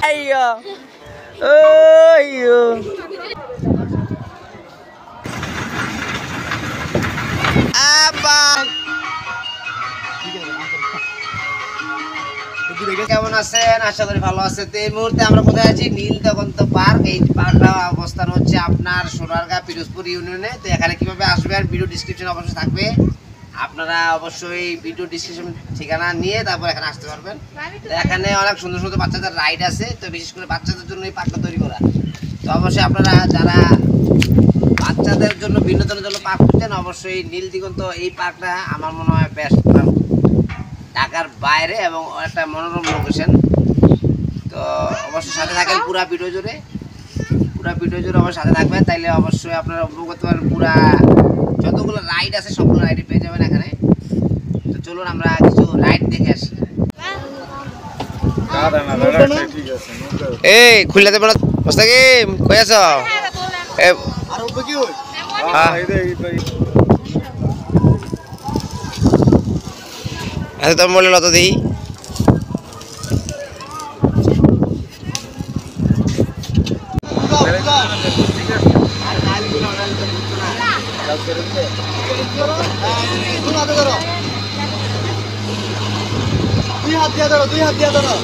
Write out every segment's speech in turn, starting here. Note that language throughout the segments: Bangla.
Ayo. Ayo. Apa? কেমন আছেন? আশা করি ভালো আছেন। তো এই মুহূর্তে আমরা কোথায় আছি? নীলদিগন্ত পার্ক। এই পার্কটা অবস্থান হচ্ছে আপনার সোনারগাঁ পিরোজপুর ইউনিয়নে। তো এখানে কিভাবে আসবেন ভিডিও ডিসক্রিপশন অবশ্যই থাকবে, আপনারা অবশ্যই ভিডিও ডিসক্রিপশন ঠিকানা নিয়ে তারপর এখানে আসতে পারবেন। তো এখানে অনেক সুন্দর সুন্দর বাচ্চাদের রাইড আছে, তো বিশেষ করে বাচ্চাদের জন্য এই পার্কটা তৈরি করা। তো অবশ্যই আপনারা যারা বাচ্চাদের জন্য বিনোদনের জন্য পার্ক করছেন, অবশ্যই নীলদিগন্ত এই পার্কটা আমার মনে হয় বেস্ট, ঢাকার বাইরে এবং একটা মনোরম লোকেশন। তো অবশ্যই সাথে থাকেন পুরা ভিডিও জুড়ে অবশ্যই সাথে থাকবেন, তাইলে অবশ্যই আপনারা উপভোগ করতে পারবেন। পুরা যতগুলো রাইড আছে সবগুলো রাইডে পেয়ে যাবেন এখানে। তো চলুন আমরা কিছু রাইড দেখে আসি। এই খুললে দেব না মোস্তাকিম, কই আছো? আচ্ছা তোর বলে লত দিই। দুই হাত দিয়া ধরো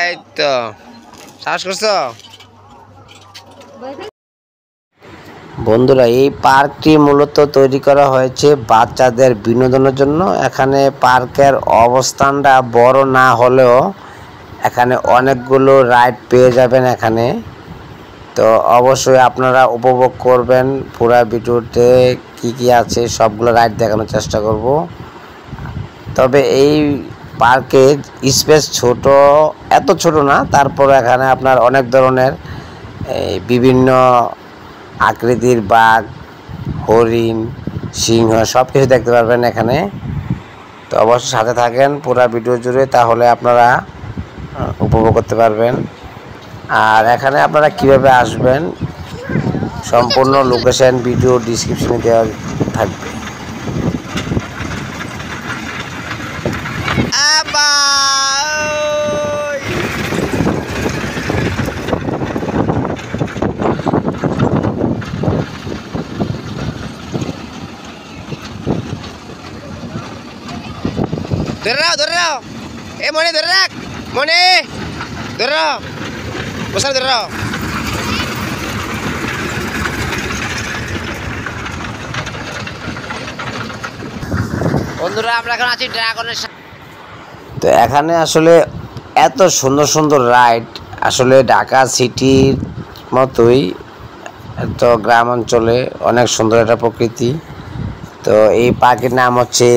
এই তো শ্বাস করছো বন্ধুরা। এই পার্কটি মূলত তৈরি করা হয়েছে বাচ্চাদের বিনোদনের জন্য। এখানে পার্কের অবস্থানটা বড় না হলেও এখানে অনেকগুলো রাইড পেয়ে যাবেন এখানে। তো অবশ্যই আপনারা উপভোগ করবেন। পুরা ভিডিওতে কি আছে সবগুলো রাইড দেখানোর চেষ্টা করব। তবে এই পার্কে স্পেস ছোট, এত ছোট না, তারপর এখানে আপনার অনেক ধরনের বিভিন্ন আকৃতির বাঘ, হরিণ, সিংহ সব কিছু দেখতে পারবেন এখানে। তো অবশ্যই সাথে থাকেন পুরা ভিডিও জুড়ে, তাহলে আপনারা উপভোগ করতে পারবেন। আর এখানে আপনারা কিভাবে আসবেন সম্পূর্ণ লোকেশন ভিডিও ডিসক্রিপশনে দেওয়া থাকবে। ধরে রাও এ মনে ধরে রাখ, মনে ধরে রাও, বসা ধরে রাও। বন্ধুরা আমরা এখন আছি ড্রাগনের। তো এখানে আসলে এত সুন্দর সুন্দর রাইড, আসলে ঢাকা সিটির মতোই তো গ্রাম অঞ্চলে অনেক সুন্দর একটা প্রকৃতি। তো এই পার্কের নাম হচ্ছে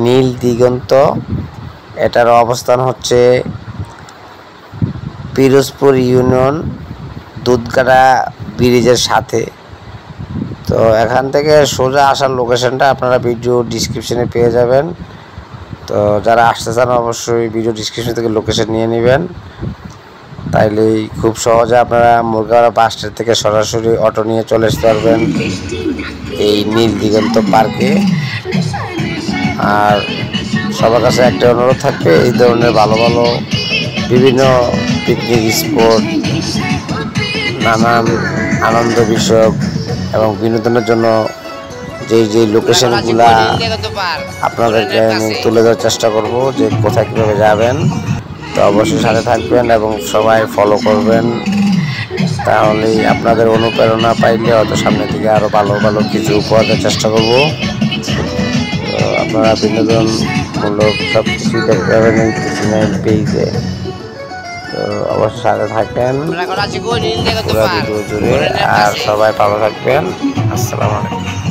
নীলদিগন্ত। এটার অবস্থান হচ্ছে পিরোজপুর ইউনিয়ন, দুধগাড়া ব্রিজের সাথে। তো এখান থেকে সোজা আসার লোকেশনটা আপনারা ভিডিও ডিসক্রিপশনে পেয়ে যাবেন। তো যারা আসতে চান অবশ্যই ভিডিও ডিসক্রিপশন থেকে লোকেশন নিয়ে নেবেন, তাইলেই খুব সহজে আপনারা মুরগাওয়ালা বাস স্ট্যান্ড থেকে সরাসরি অটো নিয়ে চলে আসতে পারবেন এই নীলদিগন্ত পার্কে। আর সবার কাছে একটা অনুরোধ থাকবে, এই ধরনের ভালো ভালো বিভিন্ন পিকনিক স্পট, নানান আনন্দ বিষয়ক এবং বিনোদনের জন্য যেই লোকেশনগুলা আপনাদেরকে আমি তুলে ধরার চেষ্টা করব, যে কোথায় কীভাবে যাবেন। তো অবশ্যই সাথে থাকবেন এবং সবাই ফলো করবেন, তাহলেই আপনাদের অনুপ্রেরণা পাইলে হয়তো সামনের দিকে আরও ভালো ভালো কিছু উপহার দেওয়ার চেষ্টা করব। তো আপনারা বিনোদনমূলক সব কিছুই দেখতে পাবেন এই টিচিনাইল পেজে। তো অবশ্যই সাথে থাকবেন পুরো ভিডিও জুড়ে, আর সবাই ভালো থাকবেন। আসসালামু আলাইকুম।